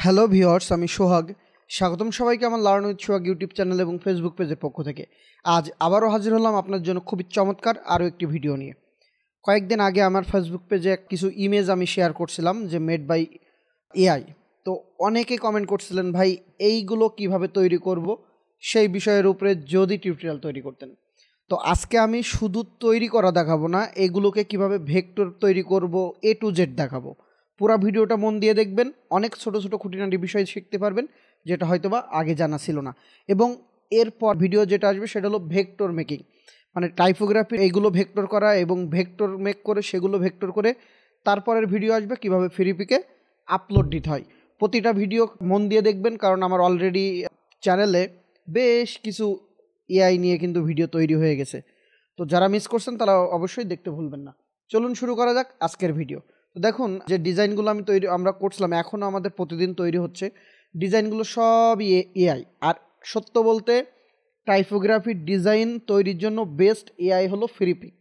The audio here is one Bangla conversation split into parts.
হ্যালো ভিউয়ার্স, আমি সোহাগ। স্বাগতম সবাইকে আমার learn with Sohag YouTube channel এবং ফেসবুক পেজের পক্ষ থেকে। আজ আবারও হাজির হলাম আপনার জন্য খুবই চমৎকার আরও একটি ভিডিও নিয়ে। কয়েকদিন আগে আমার ফেসবুক পেজে কিছু ইমেজ আমি শেয়ার করছিলাম যে মেড বাই এআই। তো অনেকে কমেন্ট করছিলেন, ভাই এইগুলো কিভাবে তৈরি করব সেই বিষয়ের উপরে যদি টিউটোরিয়াল তৈরি করতেন। তো আজকে আমি শুধু তৈরি করা দেখাবো না, এগুলোকে কিভাবে ভেক্টর তৈরি করব A to Z দেখাবো। পুরো ভিডিওটা মন দিয়ে দেখবেন, অনেক ছোট ছোট খুঁটিনাটি বিষয় শিখতে পারবেন যেটা হয়তোবা আগে জানা ছিল না। এবং এরপর ভিডিও যেটা আসবে সেটা হলো ভেক্টর মেকিং, মানে টাইপোগ্রাফি এইগুলো ভেক্টর করা এবং ভেক্টর মেক করে সেগুলো ভেক্টর করে তারপরের ভিডিও আসবে কিভাবে ফ্রিপিকে আপলোড দিতে হয়। প্রতিটা ভিডিও মন দিয়ে দেখবেন, কারণ আমার অলরেডি চ্যানেলে বেশ কিছু এআই নিয়ে কিন্তু ভিডিও তৈরি হয়ে গেছে। তো যারা মিস করছেন তারা অবশ্যই দেখতে ভুলবেন না। চলুন শুরু করা যাক আজকের ভিডিও। তো দেখুন, যে ডিজাইনগুলো আমরা করছিলাম, এখনও আমাদের প্রতিদিন তৈরি হচ্ছে ডিজাইনগুলো সবই এআই। আর সত্য বলতে টাইপোগ্রাফির ডিজাইন তৈরির জন্য বেস্ট এআই হলো ফ্রিপিক।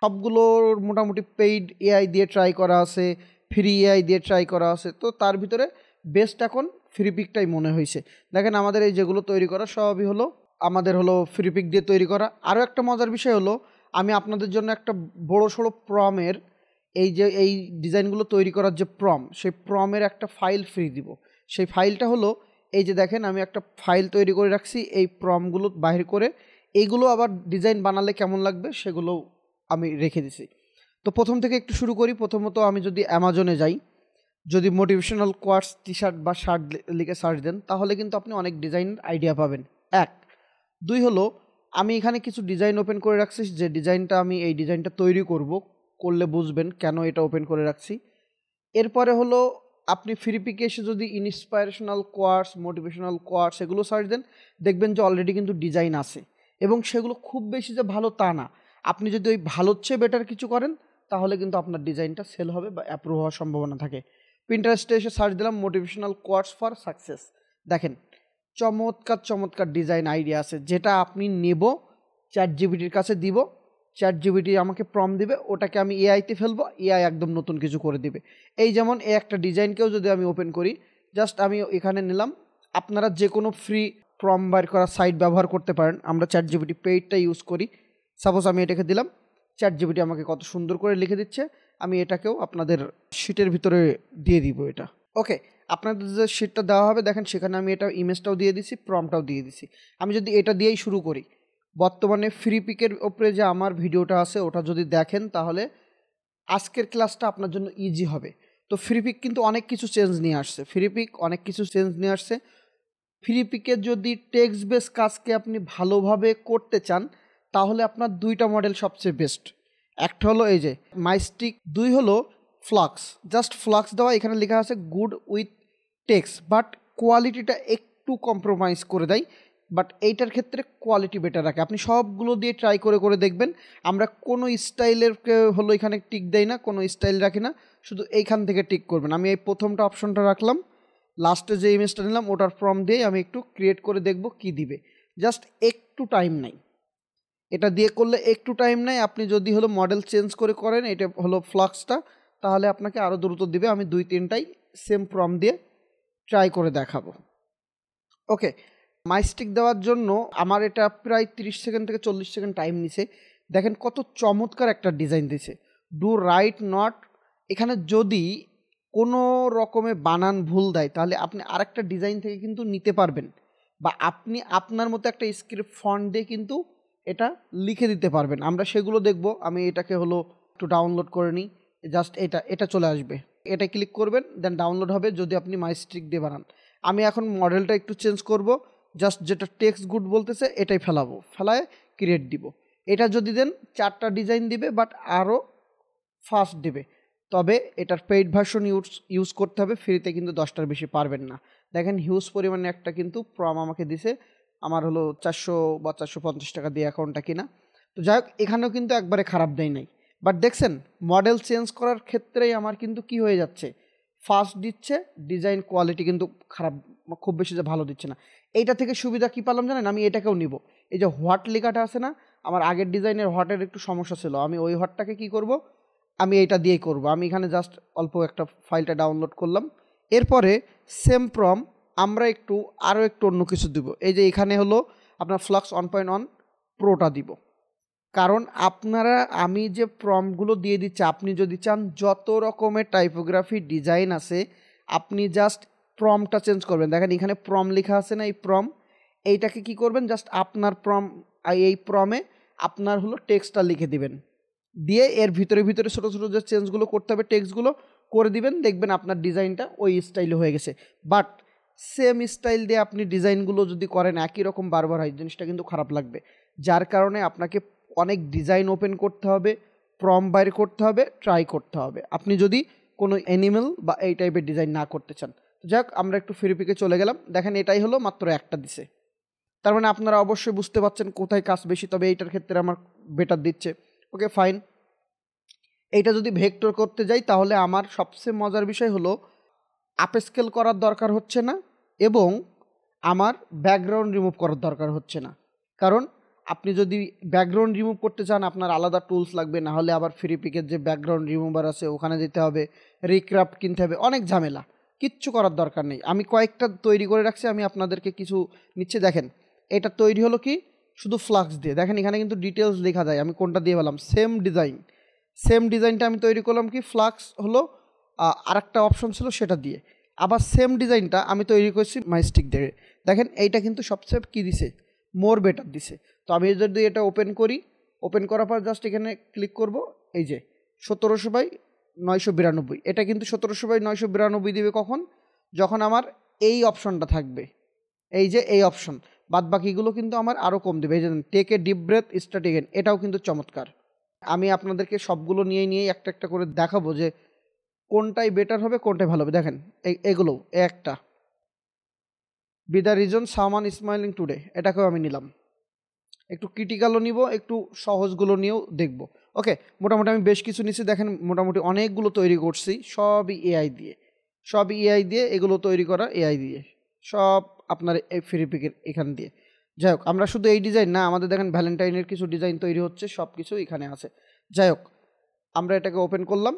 সবগুলোর মোটামুটি পেইড এআই দিয়ে ট্রাই করা আছে, ফ্রি এআই দিয়ে ট্রাই করা আছে, তো তার ভিতরে বেস্ট এখন ফ্রিপিকটাই মনে হয়েছে। দেখেন আমাদের এই যেগুলো তৈরি করা সবই হলো ফ্রিপিক দিয়ে তৈরি করা। আরও একটা মজার বিষয় হলো, আমি আপনাদের জন্য একটা বড় সড়ো প্রমের এই ডিজাইনগুলো তৈরি করার যে সেই প্রমের একটা ফাইল ফ্রি দিব। সেই ফাইলটা হলো এই যে দেখেন, আমি একটা ফাইল তৈরি করে রাখছি এই প্রমগুলো বাহির করে। এইগুলো আবার ডিজাইন বানালে কেমন লাগবে সেগুলো আমি রেখে দিছি। তো প্রথম থেকে একটু শুরু করি। প্রথমত আমি যদি অ্যামাজনে যাই, যদি মোটিভেশনাল কোয়াটস টি শার্ট বা শার্ট লিখে সার্চ দেন, তাহলে কিন্তু আপনি অনেক ডিজাইনের আইডিয়া পাবেন। এক দুই হলো, আমি এখানে কিছু ডিজাইন ওপেন করে রাখছি, যে ডিজাইনটা আমি এই ডিজাইনটা তৈরি করলে বুঝবেন কেন এটা ওপেন করে রাখছি। এরপরে হলো, আপনি ফ্রিপিকে এসে যদি ইন্সপাইরেশনাল কোয়াটস, মোটিভেশনাল কোয়াটস এগুলো সার্চ দেন, দেখবেন যে অলরেডি কিন্তু ডিজাইন আছে এবং সেগুলো খুব বেশি যে ভালো তা না। আপনি যদি ওই ভালোর চেয়ে বেটার কিছু করেন তাহলে কিন্তু আপনার ডিজাইনটা সেল হবে বা অ্যাপ্রুভ হওয়ার সম্ভাবনা থাকে। পিন্টারেস্টে এসে সার্চ দিলাম মোটিভেশনাল কোয়াটস ফর সাকসেস। দেখেন চমৎকার চমৎকার ডিজাইন আইডিয়া আছে, যেটা আপনি নেব, চ্যাট জিপিটির কাছে দিব, চ্যাট জিপিটি আমাকে প্রম্পট দিবে, ওটাকে আমি এআইতে ফেলবো, এআই একদম নতুন কিছু করে দিবে। এই যেমন এই একটা ডিজাইনকেও যদি আমি ওপেন করি, জাস্ট আমি এখানে নিলাম। আপনারা যে কোনো ফ্রি প্রম্পট বার করার সাইট ব্যবহার করতে পারেন, আমরা চ্যাট জিপিটি পেইডটা ইউজ করি। সাপোজ আমি এটাকে দিলাম, চ্যাট জিপিটি আমাকে কত সুন্দর করে লিখে দিচ্ছে। আমি এটাকেও আপনাদের শিটের ভিতরে দিয়ে দিব এটা। ওকে, আপনাদের যে শিটটা দেওয়া হবে দেখেন সেখানে আমি এটা ইমেজটাও দিয়ে দিছি, প্রম্পটটাও দিয়ে দিছি। আমি যদি এটা দিয়েই শুরু করি, বর্তমানে ফ্রিপিকের ওপরে যে আমার ভিডিওটা আছে ওটা যদি দেখেন তাহলে আজকের ক্লাসটা আপনার জন্য ইজি হবে। তো ফ্রিপিক কিন্তু অনেক কিছু চেঞ্জ নিয়ে আসছে। ফ্রিপিকের যদি টেক্সট বেস কাজকে আপনি ভালোভাবে করতে চান তাহলে আপনার দুইটা মডেল সবচেয়ে বেস্ট। একটা হলো এই যে মাইস্টিক, দুই হলো ফ্লাক্স। জাস্ট ফ্লাক্স দেওয়া, এখানে লেখা আছে গুড উইথ টেক্সট, বাট কোয়ালিটিটা একটু কম্প্রোমাইজ করে দেয়, বাট এইটার ক্ষেত্রে কোয়ালিটি বেটার রাখে। আপনি সবগুলো দিয়ে ট্রাই করে দেখবেন। আমরা কোনো স্টাইলের হলো এখানে টিক দেই না, কোনো স্টাইল রাখি না, শুধু এইখান থেকে টিক করবেন। আমি এই প্রথমটা অপশনটা রাখলাম, লাস্টে যে ইমেজটা নিলাম ওটার ফর্ম দিয়ে আমি একটু ক্রিয়েট করে দেখব কি দিবে। জাস্ট একটু টাইম নেই, এটা দিয়ে করলে একটু টাইম নেই। আপনি যদি হলো মডেল চেঞ্জ করেন, এটা হলো ফ্লাক্সটা, তাহলে আপনাকে আরও দ্রুত দিবে। আমি 2-3টাই সেম ফর্ম দিয়ে ট্রাই করে দেখাবো। ওকে, মাইস্টিক দেওয়ার জন্য আমার এটা প্রায় 30 সেকেন্ড থেকে 40 সেকেন্ড টাইম নিছে। দেখেন কত চমৎকার একটা ডিজাইন দিছে, ডু রাইট নট। এখানে যদি কোনো রকমে বানান ভুল দেয় তাহলে আপনি আরেকটা ডিজাইন থেকে কিন্তু নিতে পারবেন, বা আপনি আপনার মতো একটা স্ক্রিপ্ট ফন্ট দিয়ে কিন্তু এটা লিখে দিতে পারবেন। আমরা সেগুলো দেখব। আমি এটাকে হলো একটু ডাউনলোড করে নিই, জাস্ট এটা চলে আসবে, এটা ক্লিক করবেন, দেন ডাউনলোড হবে যদি আপনি মাইস্টিক দিয়ে বানান। আমি এখন মডেলটা একটু চেঞ্জ করব, জাস্ট যেটা টেক্সট গুড বলতেছে এটাই ফেলায় ক্রিয়েট দিব। এটা যদি দেন 4টা ডিজাইন দিবে, বাট আরও ফাস্ট দিবে। তবে এটার পেইড ভার্সন ইউজ করতে হবে, ফ্রিতে কিন্তু 10টার বেশি পারবেন না। দেখেন হিউজ পরিমাণে একটা কিন্তু প্রম আমাকে দিছে, আমার হলো 400 বা 450 টাকা দিয়ে অ্যাকাউন্টটা কিনা। তো যাই হোক, এখানেও কিন্তু একবারে খারাপ দেয় নাই, বাট দেখছেন মডেল চেঞ্জ করার ক্ষেত্রেই আমার কিন্তু কি হয়ে যাচ্ছে, ফাস্ট দিচ্ছে, ডিজাইন কোয়ালিটি কিন্তু খারাপ, খুব বেশি যে ভালো দিচ্ছে না। এইটা থেকে সুবিধা কী পেলাম জানেন, আমি এটাকেও নিব। এই যে হোয়াট লেখাটা আছে না, আমার আগের ডিজাইনের হোয়াটের একটু সমস্যা ছিল, আমি ওই হোয়াটটাকে কী করব, আমি এইটা দিয়েই করব। আমি এখানে জাস্ট অল্প একটা ফাইলটা ডাউনলোড করলাম, এরপরে সেম প্রম আমরা আরও একটু অন্য কিছু দিব। এই যে এখানে হলো আপনার ফ্লাক্স 1.1 প্রোটা দিব, কারণ আমি যে প্রমগুলো দিয়ে দিচ্ছি, আপনি যদি চান যত রকমের টাইপোগ্রাফি ডিজাইন আছে আপনি জাস্ট প্রমটা চেঞ্জ করবেন। দেখেন এখানে প্রম লেখা আছে না, এই প্রম, এইটাকে কি করবেন, জাস্ট আপনার এই প্রমে আপনার হলো টেক্সটটা লিখে দিবেন, দিয়ে এর ভিতরে ভিতরে ছোটো ছোটো যে চেঞ্জগুলো করতে হবে টেক্সটগুলো করে দিবেন, দেখবেন আপনার ডিজাইনটা ওই স্টাইলে হয়ে গেছে। বাট সেম স্টাইল দিয়ে আপনি ডিজাইনগুলো যদি করেন একই রকম বারবার হয়, জিনিসটা কিন্তু খারাপ লাগবে। যার কারণে আপনাকে অনেক ডিজাইন ওপেন করতে হবে, প্রম বাইর করতে হবে, ট্রাই করতে হবে, আপনি যদি কোনো অ্যানিমেল বা এই টাইপের ডিজাইন না করতে চান। যাক, আমরা একটু ফ্রিপিকে চলে গেলাম। দেখেন এটাই হলো মাত্র একটা দিছে, তার মানে আপনারা অবশ্যই বুঝতে পারছেন কোথায় কাজ বেশি, তবে এইটার ক্ষেত্রে আমার বেটার দিচ্ছে। Okay fine. এইটা যদি ভেক্টর করতে যাই তাহলে আমার সবচেয়ে মজার বিষয় হলো আপস্কেল করার দরকার হচ্ছে না এবং আমার ব্যাকগ্রাউন্ড রিমুভ করার দরকার হচ্ছে না। কারণ আপনি যদি ব্যাকগ্রাউন্ড রিমুভ করতে চান আপনার আলাদা টুলস লাগবে, না হলে আবার ফ্রিপিকের যে ব্যাকগ্রাউন্ড রিমুভার আছে ওখানে যেতে হবে, রিক্রাফট কিনতে হবে, অনেক ঝামেলা। কিচ্ছু করার দরকার নেই। আমি কয়েকটা তৈরি করে রাখছি, আমি আপনাদেরকে কিছু নিচ্ছে। দেখেন এটা তৈরি হলো কি শুধু ফ্লাক্স দিয়ে। দেখেন এখানে কিন্তু ডিটেলস লেখা যায়, আমি কোনটা দিয়ে বললাম। সেম ডিজাইনটা আমি তৈরি করলাম কি ফ্লাক্স হলো আরেকটা অপশন ছিল সেটা দিয়ে। আবার সেম ডিজাইনটা আমি তৈরি করছি মাইস্টিক দিয়ে। দেখেন এইটা কিন্তু সবচেয়ে কী দিছে, মোর বেটার দিছে। তো আমি যদি এটা ওপেন করি, ওপেন করার পর জাস্ট এখানে ক্লিক করব, এই যে 1700/992, এটা কিন্তু 1700/992 দিবে কখন, যখন আমার এই অপশনটা থাকবে, এই যে এই অপশন। বাদ বাকিগুলো কিন্তু আমার আরও কম দেবে। এই যে take a deep breath start again, এটাও কিন্তু চমৎকার। আমি আপনাদেরকে সবগুলো নিয়ে একটা একটা করে দেখাবো যে কোনটাই বেটার হবে, কোনটাই ভালো হবে। দেখেন এগুলো একটা বি দ্য রিজন সামান স্মাইলিং টুডে, এটাকেও আমি নিলাম। একটু ক্রিটিক্যালও নিব, একটু সহজগুলো নিয়েও দেখব। ওকে, মোটামুটি আমি বেশ কিছু নিচ্ছি। দেখেন মোটামুটি অনেকগুলো তৈরি করছি, সবই এআই দিয়ে এগুলো তৈরি করা, এআই দিয়ে সব আপনার এই ফ্রিপিকের এখান দিয়ে। যাই হোক, আমরা শুধু এই ডিজাইন না, আমাদের দেখেন ভ্যালেন্টাইনের কিছু ডিজাইন তৈরি হচ্ছে, সব কিছু এখানে আছে। যাই হোক, আমরা এটাকে ওপেন করলাম,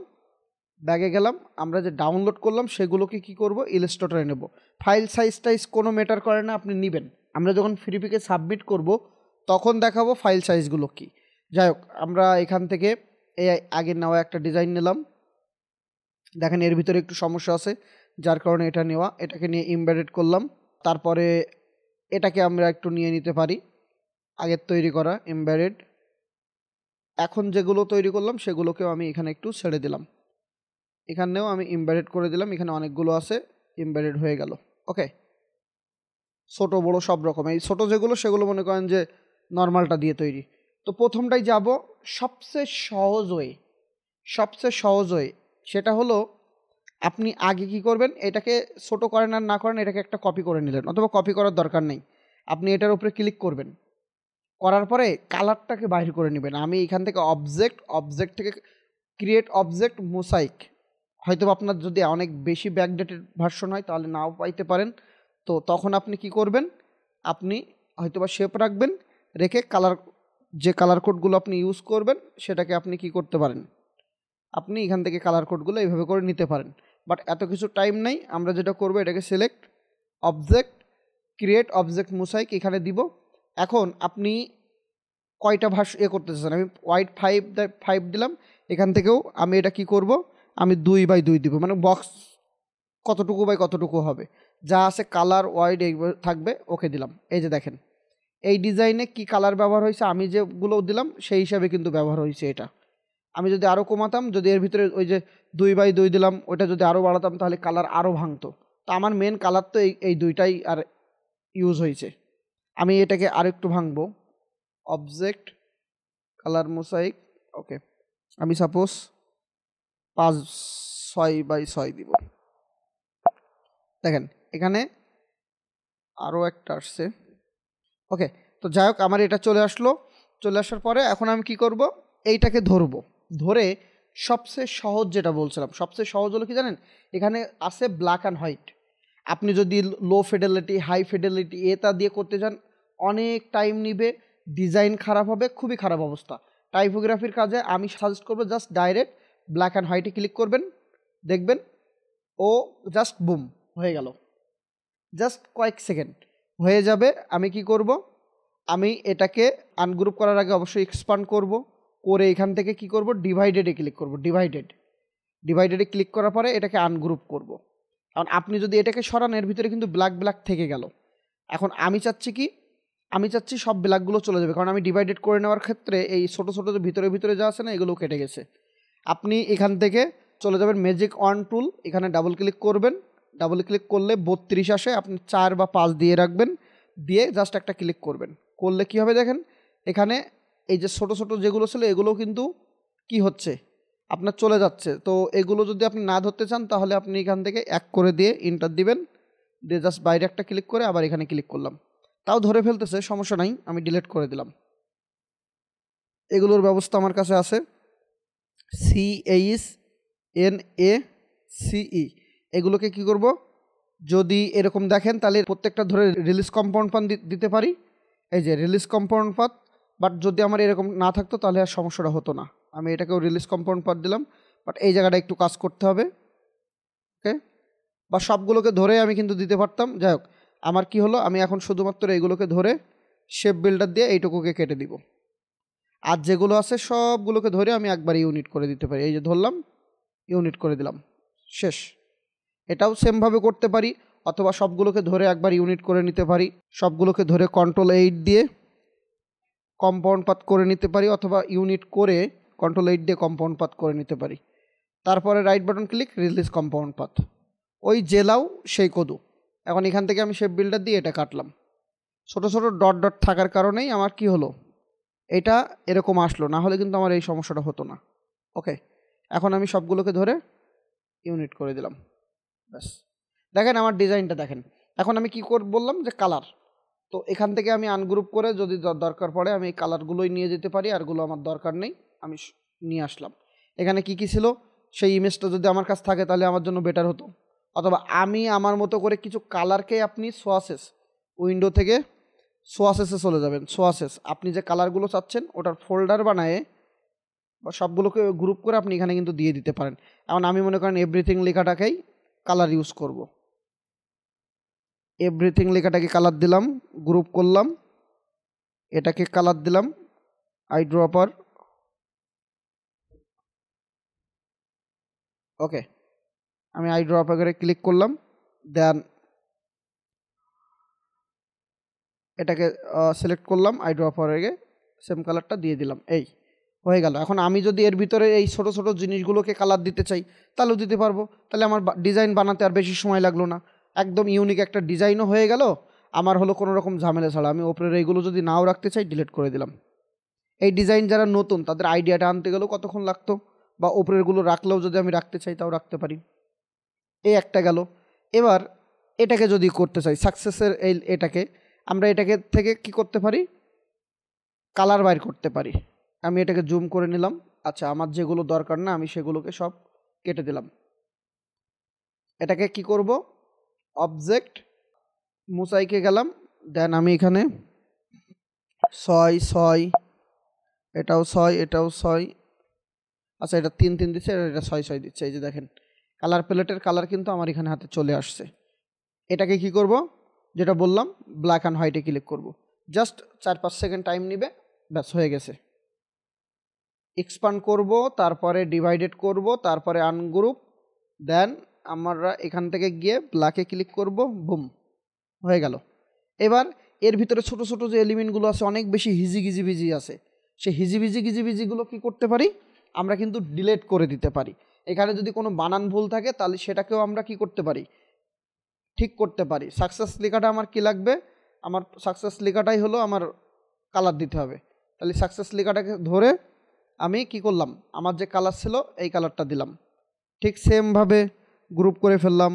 ব্যাগে গেলাম, আমরা যে ডাউনলোড করলাম সেগুলোকে কি করব, ইলাস্ট্রেটরে নেব। ফাইল সাইজ কোনো ম্যাটার করে না, আপনি নেবেন। আমরা যখন ফ্রিপিকে সাবমিট করব তখন দেখাবো ফাইল সাইজগুলো কি। যাই হোক, আমরা এখান থেকে এই আগে নেওয়া একটা ডিজাইন নিলাম। দেখেন এর ভিতরে একটু সমস্যা আছে, যার কারণে এটা নেওয়া, এটাকে নিয়ে এমবেডেড করলাম। তারপরে এটাকে আমরা একটু নিয়ে নিতে পারি, আগের তৈরি করা এমবেডেড। এখন যেগুলো তৈরি করলাম সেগুলোকেও আমি এখানে একটু ছেড়ে দিলাম, এখানেও আমি এমবেডেড করে দিলাম। এখানে অনেকগুলো আছে, এমবেডেড হয়ে গেল। ওকে, ছোট বড় সব রকম। এই ছোটো যেগুলো সেগুলো মনে করেন যে নর্মালটা দিয়ে তৈরি। তো প্রথমটাই যাব সবচেয়ে সহজ ওয়ে, সেটা হলো আপনি আগে কি করবেন, এটাকে ছোট করেন আর না করেন, এটাকে একটা কপি করে নিলেন, অথবা কপি করার দরকার নেই। আপনি এটার উপরে ক্লিক করবেন, করার পরে কালারটাকে বাইর করে নেবেন। আমি এখান থেকে অবজেক্ট থেকে ক্রিয়েট অবজেক্ট মোসাইক, হয়তো আপনার যদি অনেক বেশি ব্যাকডেটেড ভার্সন হয় তাহলে নাও পাইতে পারেন। তো তখন আপনি কি করবেন, আপনি হয়তোবা শেপ রাখবেন, রেখে যে কালার কোডগুলো আপনি ইউজ করবেন সেটাকে আপনি কি করতে পারেন, আপনি এখান থেকে কালার কোডগুলো এইভাবে করে নিতে পারেন। বাট এত কিছু টাইম নেই, আমরা যেটা করব এটাকে সিলেক্ট অবজেক্ট ক্রিয়েট অবজেক্ট মোসাইক এখানে দিব। এখন আপনি কয়টা করতে চান, আমি হোয়াইট 5 দিলাম। এখান থেকেও আমি এটা কি করব, আমি 2/2 দিব, মানে বক্স কতটুকু বাই কতটুকু হবে, যা আছে কালার ওয়াইড এইভাবে থাকবে। ওকে দিলাম। এই যে দেখেন এই ডিজাইনে কি কালার ব্যবহার হয়েছে, আমি যেগুলো দিলাম সেই হিসাবে কিন্তু ব্যবহার হয়েছে এটা। আমি যদি আরও কমাতাম, যদি এর ভিতরে ওই যে 2/2 দিলাম, ওইটা যদি আরও বাড়াতাম তাহলে কালার আরও ভাঙতো। তো আমার মেন কালার তো এই দুইটাই আর ইউজ হয়েছে। আমি এটাকে আরেকটু ভাঙবো, অবজেক্ট কালার মোসাইক। ওকে, আমি সাপোজ 5/6 দিব। দেখেন এখানে আরও একটা আসছে। ওকে, তো যাই হোক, আমার এটা চলে আসার পরে এখন আমি কি করব, এইটাকে ধরে সবচেয়ে সহজ যেটা বলছিলাম, সবচেয়ে সহজ হলো কি জানেন, এখানে আছে ব্ল্যাক অ্যান্ড হোয়াইট। আপনি যদি লো ফিডেলিটি হাই ফিডেলিটি এটা দিয়ে করতে চান অনেক টাইম নিবে, ডিজাইন খারাপ হবে, খুবই খারাপ অবস্থা। টাইপোগ্রাফির কাজে আমি সাজেস্ট করবো জাস্ট ডাইরেক্ট ব্ল্যাক অ্যান্ড হোয়াইটে ক্লিক করবেন, দেখবেন ও জাস্ট বুম হয়ে গেল, জাস্ট কয়েক সেকেন্ড হয়ে যাবে। আমি কি করব, আমি এটাকে আনগ্রুপ করার আগে অবশ্যই এক্সপান্ড করব, করে এখান থেকে কি করব, ডিভাইডেডে ক্লিক করব। ডিভাইডেডে ক্লিক করার পরে এটাকে আনগ্রুপ করব। কারণ আপনি যদি এটাকে সরান এর ভিতরে কিন্তু ব্ল্যাক ব্ল্যাক থেকে গেল। এখন আমি চাচ্ছি কি, আমি চাচ্ছি সব ব্ল্যাকগুলো চলে যাবে, কারণ আমি ডিভাইডেড করে নেওয়ার ক্ষেত্রে এই ছোটো ছোটো যে ভিতরে ভিতরে যা আছে না এগুলো কেটে গেছে। আপনি এখান থেকে চলে যাবেন ম্যাজিক ওয়ান টুল, এখানে ডাবল ক্লিক করবেন, ডাবল ক্লিক করলে 32 আসে, আপনি 4 বা 5 দিয়ে রাখবেন, দিয়ে জাস্ট একটা ক্লিক করবেন। করলে কি হবে দেখেন, এখানে এই যে ছোটো ছোটো যেগুলো ছিল এগুলো কিন্তু কি হচ্ছে, আপনার চলে যাচ্ছে। তো এগুলো যদি আপনি না ধরতে চান তাহলে আপনি এখান থেকে এক করে দিয়ে ইন্টার দিবেন, দিয়ে জাস্ট বাইরে একটা ক্লিক করে আবার এখানে ক্লিক করলাম, তাও ধরে ফেলতেছে, সমস্যা নাই, আমি ডিলিট করে দিলাম। এগুলোর ব্যবস্থা আমার কাছে আছে, CHNACE। এগুলোকে কি করব, যদি এরকম দেখেন তাহলে প্রত্যেকটা ধরে রিলিজ কম্পাউন্ড পাথ দিতে পারি, এই যে রিলিজ কম্পাউন্ড পাথ। বাট যদি আমার এরকম না থাকতো তাহলে আর সমস্যাটা হতো না। আমি এটাকেও রিলিজ কম্পাউন্ড পাথ দিলাম, বাট এই জায়গাটা একটু কাজ করতে হবে। ওকে, বা সবগুলোকে ধরে আমি কিন্তু দিতে পারতাম। যাই হোক, আমার কি হলো, আমি এখন শুধুমাত্র এইগুলোকে ধরে শেপ বিল্ডার দিয়ে এইটুকুকে কেটে দিব, আর যেগুলো আছে সবগুলোকে ধরে আমি একবার ইউনিট করে দিতে পারি। এই যে ধরলাম, ইউনিট করে দিলাম, শেষ। এটাও সেমভাবে করতে পারি, অথবা সবগুলোকে ধরে একবার ইউনিট করে নিতে পারি, সবগুলোকে ধরে Ctrl+8 দিয়ে কম্পাউন্ড পাথ করে নিতে পারি, অথবা ইউনিট করে Ctrl+8 দিয়ে কম্পাউন্ড পাথ করে নিতে পারি। তারপরে right button click, release compound path, ওই জেলাও সেই কদু। এখন এখান থেকে আমি শেপ বিল্ডার দিয়ে এটা কাটলাম, ছোটো ছোটো ডট ডট থাকার কারণেই আমার কি হলো, এটা এরকম আসলো, না হলে কিন্তু আমার এই সমস্যাটা হতো না। ওকে, এখন আমি সবগুলোকে ধরে ইউনিট করে দিলাম, ব্যাস। দেখেন আমার ডিজাইনটা দেখেন। এখন আমি কি বললাম যে কালার, তো এখান থেকে আমি আনগ্রুপ করে যদি দরকার পড়ে আমি এই কালারগুলোই নিয়ে যেতে পারি, আরগুলো আমার দরকার নেই, আমি নিয়ে আসলাম। এখানে কি কি ছিল সেই ইমেজটা যদি আমার কাছে থাকে তাহলে আমার জন্য বেটার হতো। অথবা আমি আমার মতো করে কিছু কালারকে আপনি সোয়াসেস, উইন্ডো থেকে সোয়াসেসে চলে যাবেন। সোয়াসেস, আপনি যে কালারগুলো চাচ্ছেন ওটার ফোল্ডার বানায়ে বা সবগুলোকে গ্রুপ করে আপনি এখানে কিন্তু দিয়ে দিতে পারেন। এখন আমি মনে করেন এভরিথিং লেখাটাকেই কালার ইউজ করব। এভরিথিং লেখাটাকে কালার দিলাম, গ্রুপ করলাম, এটাকে কালার দিলাম আইড্রপার। ওকে, আমি আইড্রপারে ক্লিক করলাম, দেন এটাকে সিলেক্ট করলাম, আইড্রপারে সেম কালারটা দিয়ে দিলাম, এই হয়ে গেল। এখন আমি যদি এর ভিতরে এই ছোটো ছোটো জিনিসগুলোকে কালার দিতে চাই তাহলেও দিতে পারবো, তাহলে আমার ডিজাইন বানাতে আর বেশি সময় লাগলো না, একদম ইউনিক একটা ডিজাইনও হয়ে গেল আমার, হলো কোনো রকম ঝামেলা ছাড়া। আমি ওপরের এইগুলো যদি নাও রাখতে চাই ডিলিট করে দিলাম। এই ডিজাইন যারা নতুন তাদের আইডিয়াটা আনতে গেলেও কতক্ষণ লাগতো, বা ওপরেরগুলো রাখলেও যদি আমি রাখতে চাই তাও রাখতে পারি। এই একটা গেল। এবার এটাকে যদি করতে চাই সাকসেসের এটাকে আমরা এটাকে থেকে কি করতে পারি, কালার বাইর করতে পারি। আমি এটাকে জুম করে নিলাম, আচ্ছা আমার যেগুলো দরকার না আমি সেগুলোকে সব কেটে দিলাম। এটাকে কি করব, অবজেক্ট মোসাইকে গেলাম, দেন আমি এখানে 6 এটাও 6 এটাও 6, আচ্ছা এটা 3 3 দিচ্ছে, এটা 6 6 দিচ্ছে। এই যে দেখেন কালার প্যালেটের কালার কিন্তু আমার এখানে হাতে চলে আসছে। এটাকে কি করব, যেটা বললাম ব্ল্যাক অ্যান্ড হোয়াইটে ক্লিক করব, জাস্ট 4-5 সেকেন্ড টাইম নেবে, ব্যাস হয়ে গেছে। এক্সপান্ড করব, তারপরে ডিভাইডেড করব, তারপরে আনগ্রুপ, দেন আমরা এখান থেকে গিয়ে ব্ল্যাকে ক্লিক করব, বুম হয়ে গেল। এবার এর ভিতরে ছোট ছোট যে এলিমেন্টগুলো আছে অনেক বেশি হিজিবিজি আছে, সেই হিজিবিজিগুলো কি করতে পারি, আমরা কিন্তু ডিলিট করে দিতে পারি। এখানে যদি কোনো বানান ভুল থাকে তাহলে সেটাকেও আমরা কি করতে পারি, ঠিক করতে পারি। সাকসেস লেখাটা আমার কি লাগবে, আমার সাকসেস লেখাটাই হলো আমার কালার দিতে হবে। তাহলে সাকসেস লেখাটাকে ধরে আমি কি করলাম, আমার যে কালার ছিল এই কালারটা দিলাম, ঠিক সেমভাবে গ্রুপ করে ফেললাম।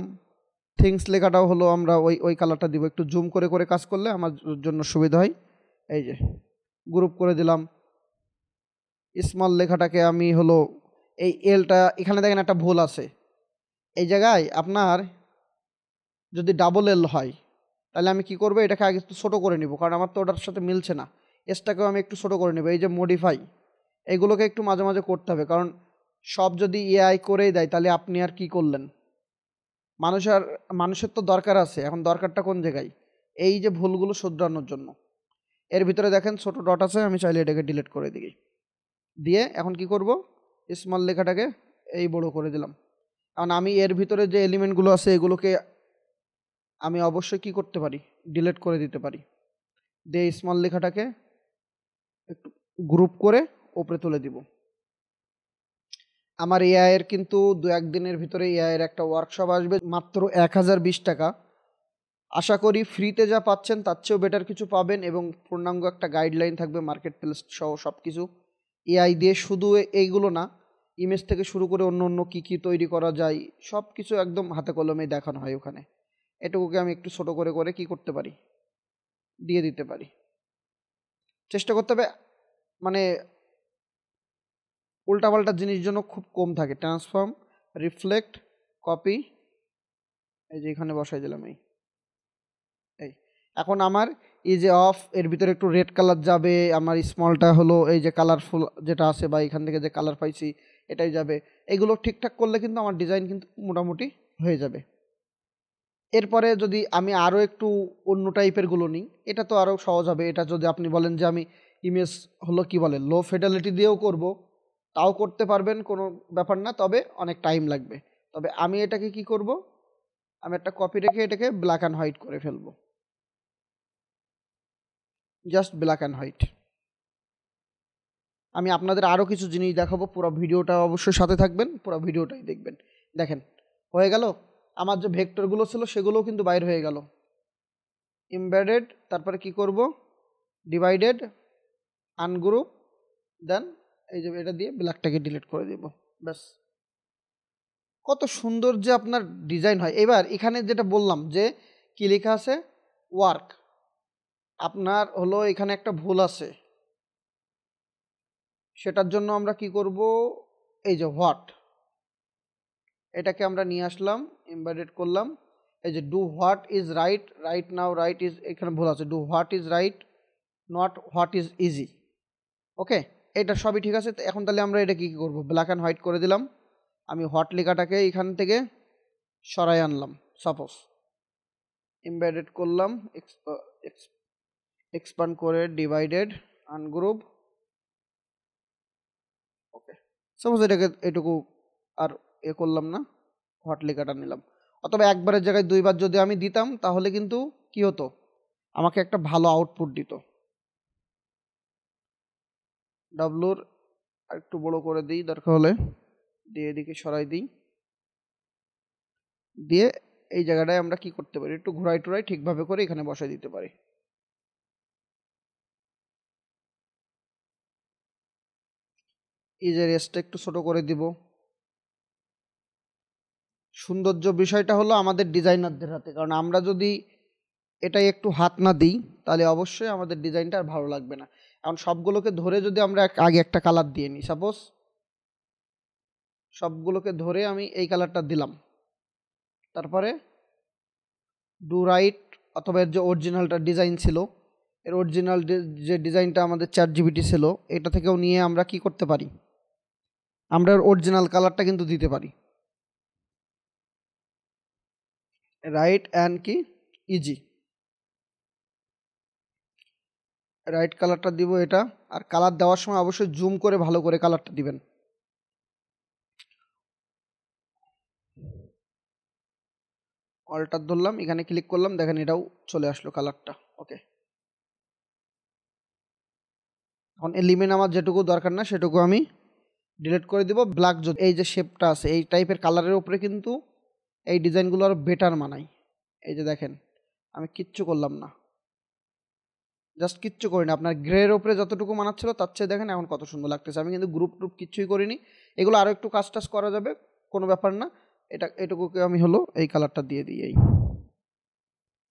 থিংস লেখাটাও হলো আমরা ওই কালারটা দিব, একটু জুম করে করে কাজ করলে আমার জন্য সুবিধা হয়। এই যে গ্রুপ করে দিলাম। স্মল লেখাটাকে আমি হলো এই এলটা, এখানে দেখেন একটা ভুল আছে, এই জায়গায় আপনার যদি ডাবল এল হয় তাহলে আমি কি করবো, এটাকে আগে একটু ছোটো করে নিব, কারণ আমার তো ওটার সাথে মিলছে না। এসটাকেও আমি একটু ছোটো করে নেব। এই যে মডিফাই, এইগুলোকে একটু মাঝে মাঝে করতে হবে, কারণ সব যদি এআই করেই দেয় তাহলে আপনি আর কি করলেন, মানুষের তো দরকার আছে, এখন দরকারটা কোন জায়গায়? এই যে ভুলগুলো শুধরানোর জন্য। এর ভিতরে দেখেন ছোট ডট আছে, আমি চাইলে এটাকে ডিলিট করে দিই। দিয়ে এখন কি করব, স্মল লেখাটাকে এই বড় করে দিলাম। কারণ আমি এর ভিতরে যে এলিমেন্টগুলো আছে এগুলোকে আমি অবশ্যই কি করতে পারি, ডিলিট করে দিতে পারি। দিয়ে স্মল লেখাটাকে একটু গ্রুপ করে উপরে তুলে দিব। আমার এআই এর কিন্তু 2-1 দিনের ভিতরে এআই এর একটা ওয়ার্কশপ আসবে, মাত্র 1020 টাকা। আশা করি ফ্রিতে যা পাচ্ছেন তার চেয়েও বেটার কিছু পাবেন, এবং পূর্ণাঙ্গ একটা গাইডলাইন থাকবে মার্কেট প্লেস সহ সব কিছু। এআই দিয়ে শুধু এইগুলো না, ইমেজ থেকে শুরু করে অন্য অন্য কী কী তৈরি করা যায় সব কিছু একদম হাতে কলমে দেখানো হয় ওখানে। এটুকুকে আমি একটু ছোট করে করে কি করতে পারি, দিয়ে দিতে পারি। চেষ্টা করতে হবে মানে উল্টাপাল্টা জিনিস জন্য খুব কম থাকে। ট্রান্সফর্ম, রিফ্লেক্ট, কপি, এই যে এখানে বসাই দিলাম। এই এখন আমার এই যে অফ এর ভিতরে একটু রেড কালার যাবে, আমার স্মলটা হলো এই যে কালারফুল যেটা আছে বা এখান থেকে যে কালার পাইছি এটাই যাবে। এগুলো ঠিকঠাক করলে কিন্তু আমার ডিজাইন কিন্তু মোটামুটি হয়ে যাবে। এরপরে যদি আমি আরও একটু অন্য টাইপেরগুলো নিই, এটা তো আরও সহজ হবে। এটা যদি আপনি বলেন যে আমি ইমেজ হলো কি বলে লো ফিডেলিটি দিয়েও করব, তাও করতে পারবেন, কোনো ব্যাপার না, তবে অনেক টাইম লাগবে। তবে আমি এটাকে কি করব, আমি একটা কপি রেখে এটাকে ব্ল্যাক অ্যান্ড হোয়াইট করে ফেলবো, জাস্ট ব্ল্যাক অ্যান্ড হোয়াইট। আমি আপনাদের আরও কিছু জিনিস দেখাবো, পুরো ভিডিওটা অবশ্যই সাথে থাকবেন, পুরো ভিডিওটাই দেখবেন। দেখেন হয়ে গেল, আমার যে ভেক্টরগুলো ছিল সেগুলোও কিন্তু বাইর হয়ে গেল। এমবেডেড, তারপরে কি করব, ডিভাইডেড, আনগ্রুপ, দেন এই যে এটা দিয়ে ব্ল্যাকটাকে ডিলিট করে দেব, ব্যাস। কত সুন্দর যে আপনার ডিজাইন হয়। এবার এখানে যেটা বললাম যে কি লেখা আছে, ওয়ার্ক, আপনার হলো এখানে একটা ভুল আছে, সেটার জন্য আমরা কি করব, এই যে হোয়াট, এটাকে আমরা নিয়ে আসলাম, এমবেডেড করলাম। এই যে do what is right, right now, right is, এখানে ভুল আছে, do what is right, not what is easy. Okay, এটা সবই ঠিক আছে। তো এখন তাহলে আমরা এটা কী করব, ব্ল্যাক অ্যান্ড হোয়াইট করে দিলাম। আমি হোয়াট লেখাটাকে এখান থেকে সরাই আনলাম, সাপোজ এমবেডেড করলাম, এক্সপান্ড করে ডিভাইডেড, আনগ্রুপ, ওকে। সাপোজ এটাকে এটুকু আর করলাম না, হোয়াট লেখাটা নিলাম। অথবা একবারের জায়গায় দুইবার যদি আমি দিতাম তাহলে কিন্তু কি হতো, আমাকে একটা ভালো আউটপুট দিত। ডাব্লুর একটু বড় করে দিই দরকার হলে, দিয়ে এদিকে সরাই দিই, দিয়ে এই জায়গাটায় আমরা কি করতে পারি, একটু ঘুরাই টুরাই ঠিকভাবে করে এখানে বসাই দিতে পারি। এই যে রেসটা একটু ছোট করে দিব। সৌন্দর্য বিষয়টা হলো আমাদের ডিজাইনারদের হাতে, কারণ আমরা যদি এটাই একটু হাত না দিই তাহলে অবশ্যই আমাদের ডিজাইনটা আর ভালো লাগবে না। এখন সবগুলোকে ধরে যদি আমরা আগে একটা কালার দিয়ে নিই, সাপোজ সবগুলোকে ধরে আমি এই কালারটা দিলাম, তারপরে ডু রাইট, অথবা এর যে অরিজিনালটা ডিজাইন ছিল, এর অরিজিনাল যে ডিজাইনটা আমাদের ChatGPT ছিল, এটা থেকেও নিয়ে আমরা কি করতে পারি, আমরা অরিজিনাল কালারটা কিন্তু দিতে পারি। রাইট অ্যান্ড কি ইজি, রাইট কালারটা দিব এটা। আর কালার দেওয়ার সময় অবশ্যই জুম করে ভালো করে কালারটা দিবেন। অল্টার ধরলাম, এখানে ক্লিক করলাম, দেখেন এটাও চলে আসলো কালারটা। ওকে, এখন এলিমেন্ট আমার যেটুকু দরকার না সেটুকু আমি ডিলিট করে দিব। ব্ল্যাক, এই যে শেপটা আছে এই টাইপের কালারের উপরে কিন্তু এই ডিজাইনগুলো আরও বেটার মানায়। এই যে দেখেন আমি কিচ্ছু করলাম না, জাস্ট কিচ্ছু করি না, আপনার গ্রের উপরে যতটুকু মানাচ্ছিল তার চেয়ে দেখেন এখন কত সুন্দর লাগতেছে। আমি কিন্তু গ্রুপ টুপ কিচ্ছুই করিনি, এগুলো আরও একটু কাজ টাজ করা যাবে, কোনো ব্যাপার না। এটুকুকে আমি হলো এই কালারটা দিয়ে দিই, এই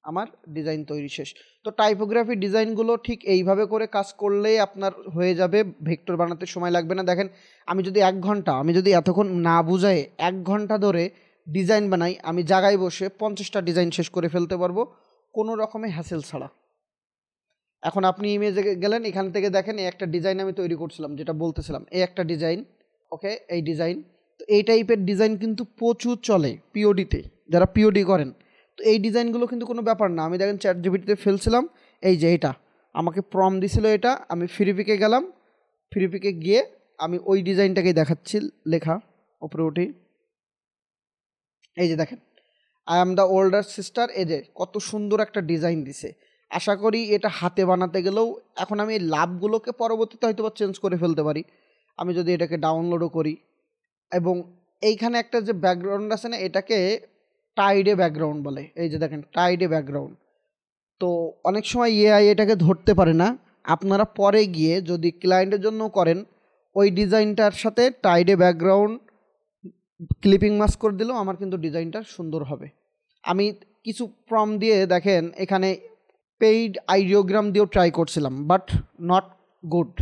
আমার ডিজাইন তৈরি শেষ। তো টাইপোগ্রাফি ডিজাইনগুলো ঠিক এইভাবে করে কাজ করলেই আপনার হয়ে যাবে, ভেক্টর বানাতে সময় লাগবে না। দেখেন আমি যদি 1 ঘন্টা, আমি যদি এতক্ষণ না বুঝাই 1 ঘন্টা ধরে ডিজাইন বানাই, আমি জায়গায় বসে 50টা ডিজাইন শেষ করে ফেলতে পারবো কোনো রকমের হ্যাসেল ছাড়া। এখন আপনি ইমেজে গেলেন, এখান থেকে দেখেন এই একটা ডিজাইন আমি তৈরি করছিলাম, যেটা বলতেছিলাম, এই একটা ডিজাইন, ওকে, এই ডিজাইন। তো এই টাইপের ডিজাইন কিন্তু প্রচুর চলে পিওডিতে, যারা পিওডি করেন। তো এই ডিজাইনগুলো কিন্তু কোনো ব্যাপার না। আমি দেখেন ChatGPT-তে ফেলছিলাম, এই যে এটা আমাকে প্রম্পট দিছিল, এটা আমি ফ্রিপিকে গেলাম, ফ্রিপিকে গিয়ে আমি ওই ডিজাইনটাকেই দেখাচ্ছি লেখা। উপরে উঠি, এই যে দেখেন I am the older sister, এই যে কত সুন্দর একটা ডিজাইন দিছে। আশা করি এটা হাতে বানাতে গেলেও এখন আমি এই লাভগুলোকে পরবর্তীতে হয়তো বা চেঞ্জ করে ফেলতে পারি আমি যদি এটাকে ডাউনলোডও করি। এবং এইখানে একটা যে ব্যাকগ্রাউন্ড আছে না, এটাকে টাইডে ব্যাকগ্রাউন্ড বলে। এই যে দেখেন টাইডে ব্যাকগ্রাউন্ড। তো অনেক সময় এআই এটাকে ধরতে পারে না। আপনারা পরে গিয়ে যদি ক্লায়েন্টের জন্য করেন, ওই ডিজাইনটার সাথে টাইডে ব্যাকগ্রাউন্ড ক্লিপিং মাস্ক করে দিলেও আমার কিন্তু ডিজাইনটা সুন্দর হবে। আমি কিছু প্রম্পট দিয়ে দেখেন এখানে পেইড আইডিওগ্রাম দিয়েও ট্রাই করছিলাম, বাট নট গুড।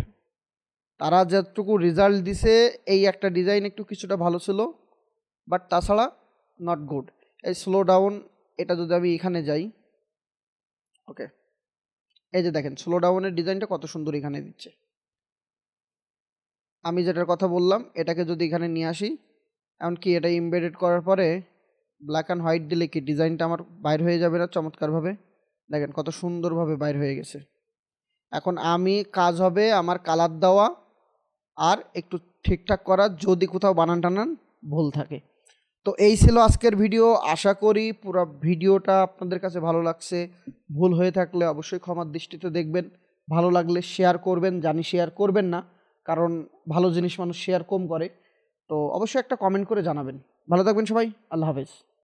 তারা যতটুকু রেজাল্ট দিছে, এই একটা ডিজাইন একটু কিছুটা ভালো ছিল, বাট তাছাড়া নট গুড। এই স্লো ডাউন, এটা যদি আমি এখানে যাই, ওকে, এই যে দেখেন স্লো ডাউনের ডিজাইনটা কত সুন্দর এখানে দিচ্ছে। আমি যেটার কথা বললাম এটাকে যদি এখানে নিয়ে আসি, এমনকি এটা ইমবেডেড করার পরে ব্ল্যাক অ্যান্ড হোয়াইট দিলে কি ডিজাইনটা আমার বাইর হয়ে যাবে না চমৎকারভাবে? দেখেন কত সুন্দরভাবে বাইর হয়ে গেছে। এখন আমি কাজ হবে আমার কালার দেওয়া আর একটু ঠিকঠাক করা যদি কোথাও বানান টানান ভুল থাকে। তো এই ছিল আজকের ভিডিও। আশা করি পুরো ভিডিওটা আপনাদের কাছে ভালো লাগছে। ভুল হয়ে থাকলে অবশ্যই ক্ষমার দৃষ্টিতে দেখবেন। ভালো লাগলে শেয়ার করবেন, জানি শেয়ার করবেন না, কারণ ভালো জিনিস মানুষ শেয়ার কম করে। তো অবশ্যই একটা কমেন্ট করে জানাবেন। ভালো থাকবেন সবাই, আল্লাহ হাফেজ।